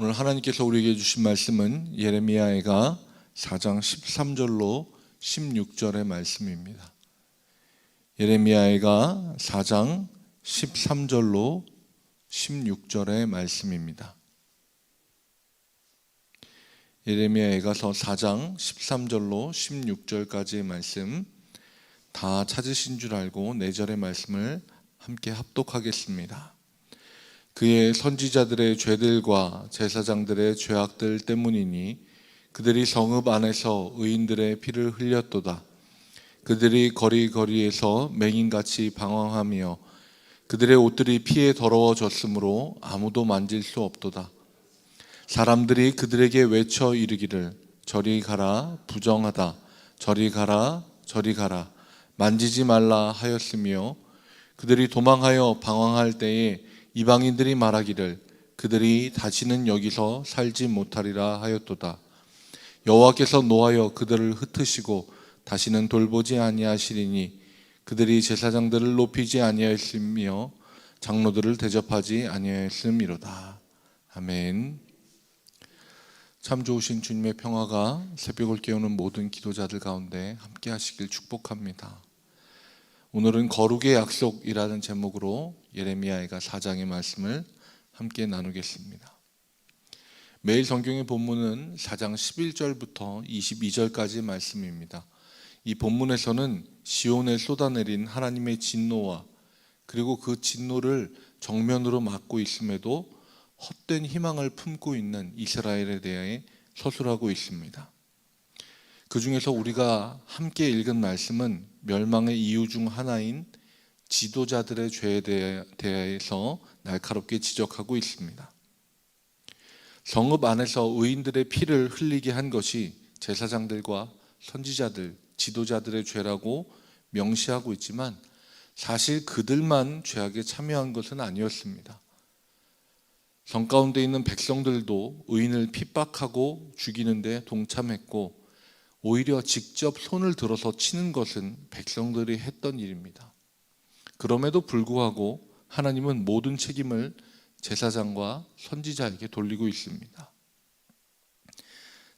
오늘 하나님께서 우리에게 주신 말씀은 예레미야가 4장 13절로 16절의 말씀입니다. 예레미야가 4장 13절로 16절의 말씀입니다. 예레미야에가서 4장 13절로 16절까지의 말씀 다 찾으신 줄 알고 4절의 말씀을 함께 합독하겠습니다. 그의 선지자들의 죄들과 제사장들의 죄악들 때문이니 그들이 성읍 안에서 의인들의 피를 흘렸도다. 그들이 거리거리에서 맹인같이 방황하며 그들의 옷들이 피에 더러워졌으므로 아무도 만질 수 없도다. 사람들이 그들에게 외쳐 이르기를 저리 가라 부정하다 저리 가라 저리 가라 만지지 말라 하였으며 그들이 도망하여 방황할 때에 이방인들이 말하기를 그들이 다시는 여기서 살지 못하리라 하였도다. 여호와께서 노하여 그들을 흩으시고 다시는 돌보지 아니하시리니 그들이 제사장들을 높이지 아니하였으며 장로들을 대접하지 아니하였음이로다. 아멘. 참 좋으신 주님의 평화가 새벽을 깨우는 모든 기도자들 가운데 함께 하시길 축복합니다. 오늘은 거룩의 약속이라는 제목으로 예레미야가 4장의 말씀을 함께 나누겠습니다. 매일 성경의 본문은 4장 11절부터 22절까지의 말씀입니다. 이 본문에서는 시온에 쏟아내린 하나님의 진노와 그리고 그 진노를 정면으로 맞고 있음에도 헛된 희망을 품고 있는 이스라엘에 대해 서술하고 있습니다. 그 중에서 우리가 함께 읽은 말씀은 멸망의 이유 중 하나인 지도자들의 죄에 대해서 날카롭게 지적하고 있습니다. 성읍 안에서 의인들의 피를 흘리게 한 것이 제사장들과 선지자들, 지도자들의 죄라고 명시하고 있지만 사실 그들만 죄악에 참여한 것은 아니었습니다. 성 가운데 있는 백성들도 의인을 핍박하고 죽이는 데 동참했고 오히려 직접 손을 들어서 치는 것은 백성들이 했던 일입니다. 그럼에도 불구하고 하나님은 모든 책임을 제사장과 선지자에게 돌리고 있습니다.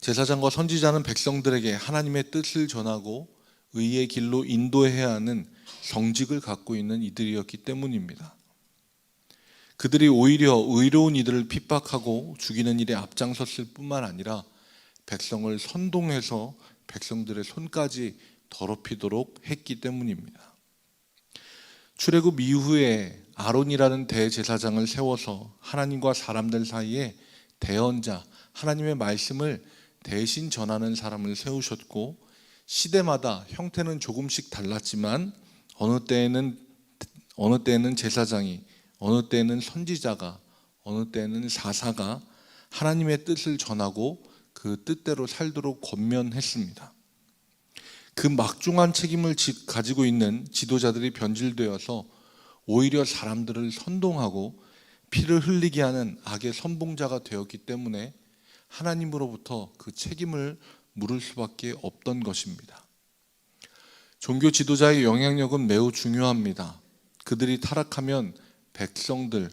제사장과 선지자는 백성들에게 하나님의 뜻을 전하고 의의 길로 인도해야 하는 성직을 갖고 있는 이들이었기 때문입니다. 그들이 오히려 의로운 이들을 핍박하고 죽이는 일에 앞장섰을 뿐만 아니라 백성을 선동해서 백성들의 손까지 더럽히도록 했기 때문입니다. 출애굽 이후에 아론이라는 대제사장을 세워서 하나님과 사람들 사이에 대언자, 하나님의 말씀을 대신 전하는 사람을 세우셨고 시대마다 형태는 조금씩 달랐지만 어느 때에는 제사장이, 어느 때에는 선지자가, 어느 때에는 사사가 하나님의 뜻을 전하고 그 뜻대로 살도록 권면했습니다. 그 막중한 책임을 가지고 있는 지도자들이 변질되어서 오히려 사람들을 선동하고 피를 흘리게 하는 악의 선봉자가 되었기 때문에 하나님으로부터 그 책임을 물을 수밖에 없던 것입니다. 종교 지도자의 영향력은 매우 중요합니다. 그들이 타락하면 백성들,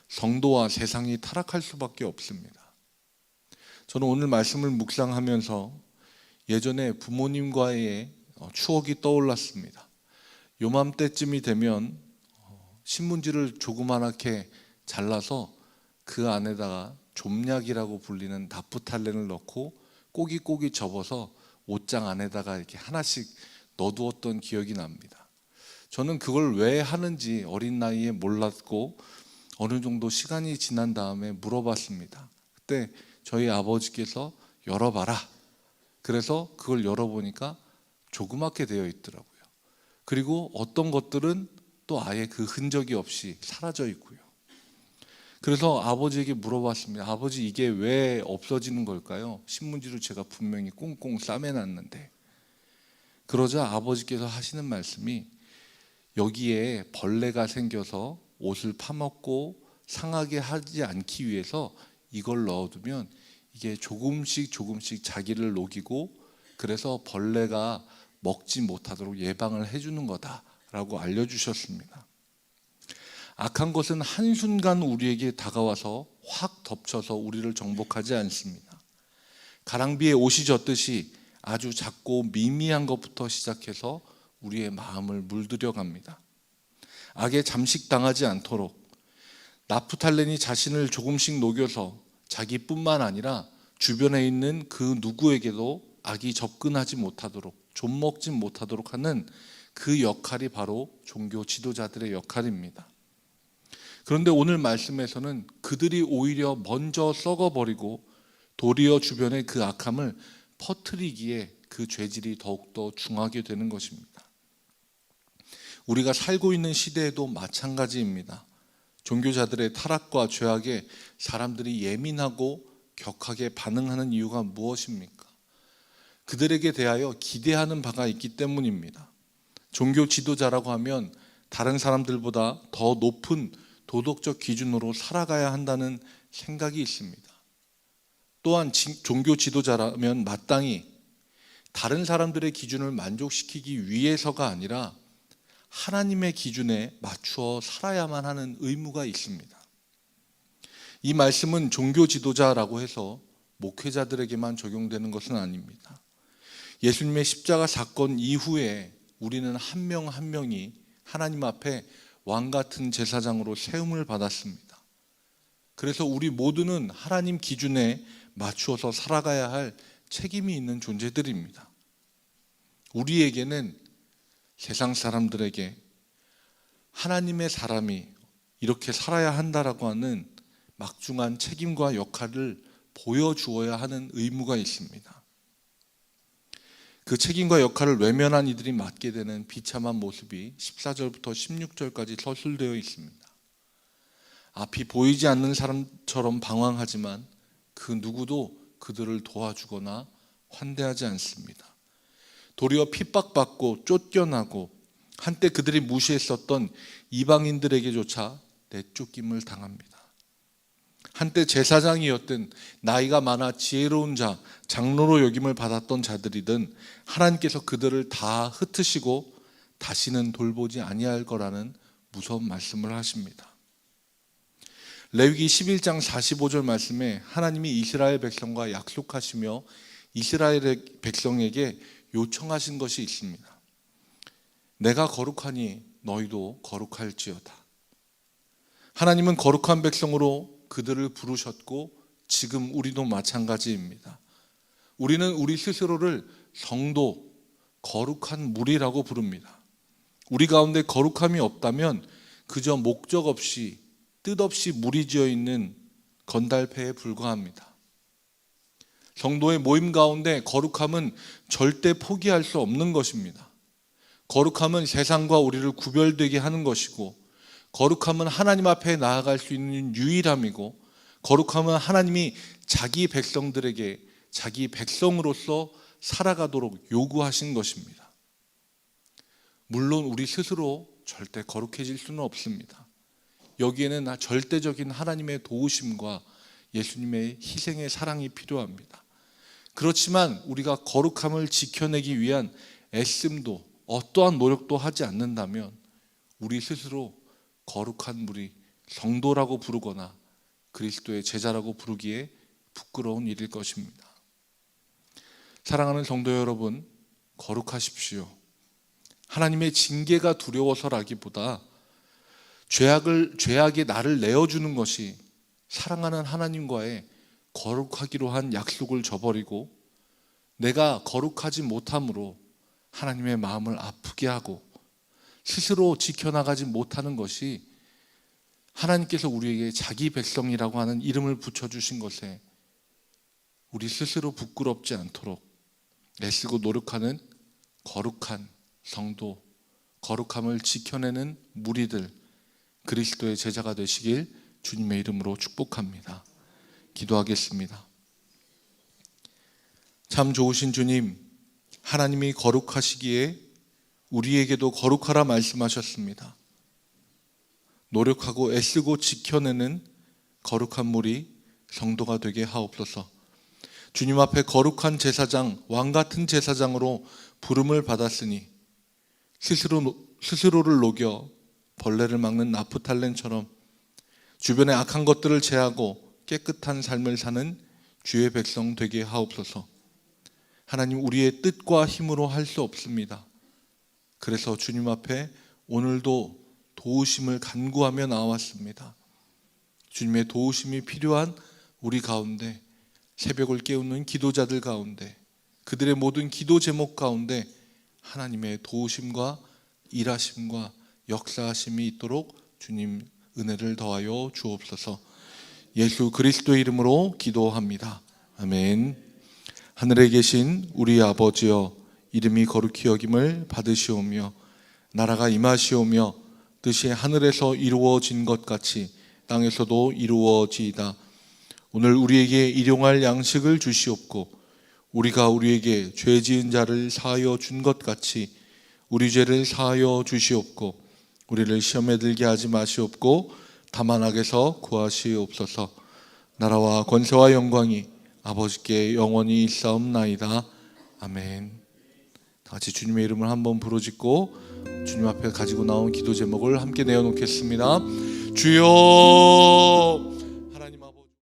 성도와 세상이 타락할 수밖에 없습니다. 저는 오늘 말씀을 묵상하면서 예전에 부모님과의 추억이 떠올랐습니다. 요맘때쯤이 되면 신문지를 조그맣게 잘라서 그 안에다가 좀약이라고 불리는 나프탈렌을 넣고 꼬깃꼬깃 접어서 옷장 안에다가 이렇게 하나씩 넣어두었던 기억이 납니다. 저는 그걸 왜 하는지 어린 나이에 몰랐고 어느 정도 시간이 지난 다음에 물어봤습니다. 그때 저희 아버지께서 열어봐라. 그래서 그걸 열어보니까 조그맣게 되어 있더라고요. 그리고 어떤 것들은 또 아예 그 흔적이 없이 사라져 있고요. 그래서 아버지에게 물어봤습니다. 아버지, 이게 왜 없어지는 걸까요? 신문지로 제가 분명히 꽁꽁 싸매놨는데. 그러자 아버지께서 하시는 말씀이 여기에 벌레가 생겨서 옷을 파먹고 상하게 하지 않기 위해서 이걸 넣어두면 이게 조금씩 자기를 녹이고 그래서 벌레가 먹지 못하도록 예방을 해주는 거다라고 알려주셨습니다. 악한 것은 한순간 우리에게 다가와서 확 덮쳐서 우리를 정복하지 않습니다. 가랑비에 옷이 젖듯이 아주 작고 미미한 것부터 시작해서 우리의 마음을 물들여 갑니다. 악에 잠식당하지 않도록 나프탈렌이 자신을 조금씩 녹여서 자기뿐만 아니라 주변에 있는 그 누구에게도 악이 접근하지 못하도록, 좀먹지 못하도록 하는 그 역할이 바로 종교 지도자들의 역할입니다. 그런데 오늘 말씀에서는 그들이 오히려 먼저 썩어버리고 도리어 주변의 그 악함을 퍼뜨리기에 그 죄질이 더욱더 중하게 되는 것입니다. 우리가 살고 있는 시대에도 마찬가지입니다. 종교자들의 타락과 죄악에 사람들이 예민하고 격하게 반응하는 이유가 무엇입니까? 그들에게 대하여 기대하는 바가 있기 때문입니다. 종교 지도자라고 하면 다른 사람들보다 더 높은 도덕적 기준으로 살아가야 한다는 생각이 있습니다. 또한 종교 지도자라면 마땅히 다른 사람들의 기준을 만족시키기 위해서가 아니라 하나님의 기준에 맞추어 살아야만 하는 의무가 있습니다. 이 말씀은 종교 지도자라고 해서 목회자들에게만 적용되는 것은 아닙니다. 예수님의 십자가 사건 이후에 우리는 한 명 한 명이 하나님 앞에 왕 같은 제사장으로 세움을 받았습니다. 그래서 우리 모두는 하나님 기준에 맞추어서 살아가야 할 책임이 있는 존재들입니다. 우리에게는 세상 사람들에게 하나님의 사람이 이렇게 살아야 한다라고 하는 막중한 책임과 역할을 보여주어야 하는 의무가 있습니다. 그 책임과 역할을 외면한 이들이 맡게 되는 비참한 모습이 14절부터 16절까지 서술되어 있습니다. 앞이 보이지 않는 사람처럼 방황하지만 그 누구도 그들을 도와주거나 환대하지 않습니다. 도리어 핍박받고 쫓겨나고 한때 그들이 무시했었던 이방인들에게조차 내쫓김을 당합니다. 한때 제사장이었든 나이가 많아 지혜로운 자, 장로로 여김을 받았던 자들이든 하나님께서 그들을 다 흩으시고 다시는 돌보지 아니할 거라는 무서운 말씀을 하십니다. 레위기 11장 45절 말씀에 하나님이 이스라엘 백성과 약속하시며 이스라엘 백성에게 요청하신 것이 있습니다. 내가 거룩하니 너희도 거룩할지어다. 하나님은 거룩한 백성으로 그들을 부르셨고 지금 우리도 마찬가지입니다. 우리는 우리 스스로를 성도, 거룩한 무리라고 부릅니다. 우리 가운데 거룩함이 없다면 그저 목적 없이 뜻없이 무리지어 있는 건달패에 불과합니다. 성도의 모임 가운데 거룩함은 절대 포기할 수 없는 것입니다. 거룩함은 세상과 우리를 구별되게 하는 것이고, 거룩함은 하나님 앞에 나아갈 수 있는 유일함이고, 거룩함은 하나님이 자기 백성들에게 자기 백성으로서 살아가도록 요구하신 것입니다. 물론 우리 스스로 절대 거룩해질 수는 없습니다. 여기에는 절대적인 하나님의 도우심과 예수님의 희생의 사랑이 필요합니다. 그렇지만 우리가 거룩함을 지켜내기 위한 애씀도 어떠한 노력도 하지 않는다면 우리 스스로 거룩한 무리, 성도라고 부르거나 그리스도의 제자라고 부르기에 부끄러운 일일 것입니다. 사랑하는 성도 여러분, 거룩하십시오. 하나님의 징계가 두려워서라기보다 죄악에 나를 내어주는 것이 사랑하는 하나님과의 거룩하기로 한 약속을 저버리고 내가 거룩하지 못함으로 하나님의 마음을 아프게 하고 스스로 지켜나가지 못하는 것이 하나님께서 우리에게 자기 백성이라고 하는 이름을 붙여주신 것에 우리 스스로 부끄럽지 않도록 애쓰고 노력하는 거룩한 성도, 거룩함을 지켜내는 무리들, 그리스도의 제자가 되시길 주님의 이름으로 축복합니다. 기도하겠습니다. 참 좋으신 주님, 하나님이 거룩하시기에 우리에게도 거룩하라 말씀하셨습니다. 노력하고 애쓰고 지켜내는 거룩한 무리, 성도가 되게 하옵소서. 주님 앞에 거룩한 제사장, 왕 같은 제사장으로 부름을 받았으니 스스로를 녹여 벌레를 막는 나프탈렌처럼 주변의 악한 것들을 제하고 깨끗한 삶을 사는 주의 백성 되게 하옵소서. 하나님, 우리의 뜻과 힘으로 할 수 없습니다. 그래서 주님 앞에 오늘도 도우심을 간구하며 나왔습니다. 주님의 도우심이 필요한 우리 가운데, 새벽을 깨우는 기도자들 가운데, 그들의 모든 기도 제목 가운데 하나님의 도우심과 일하심과 역사하심이 있도록 주님 은혜를 더하여 주옵소서. 예수 그리스도의 이름으로 기도합니다. 아멘. 하늘에 계신 우리 아버지여, 이름이 거룩히 여김을 받으시오며 나라가 임하시오며 뜻이 하늘에서 이루어진 것 같이 땅에서도 이루어지이다. 오늘 우리에게 일용할 양식을 주시옵고 우리가 우리에게 죄 지은 자를 사하여 준 것 같이 우리 죄를 사하여 주시옵고 우리를 시험에 들게 하지 마시옵고 다만 악에서 구하시옵소서. 나라와 권세와 영광이 아버지께 영원히 있사옵나이다. 아멘. 다 같이 주님의 이름을 한번 부르짖고 주님 앞에 가지고 나온 기도 제목을 함께 내어놓겠습니다. 주여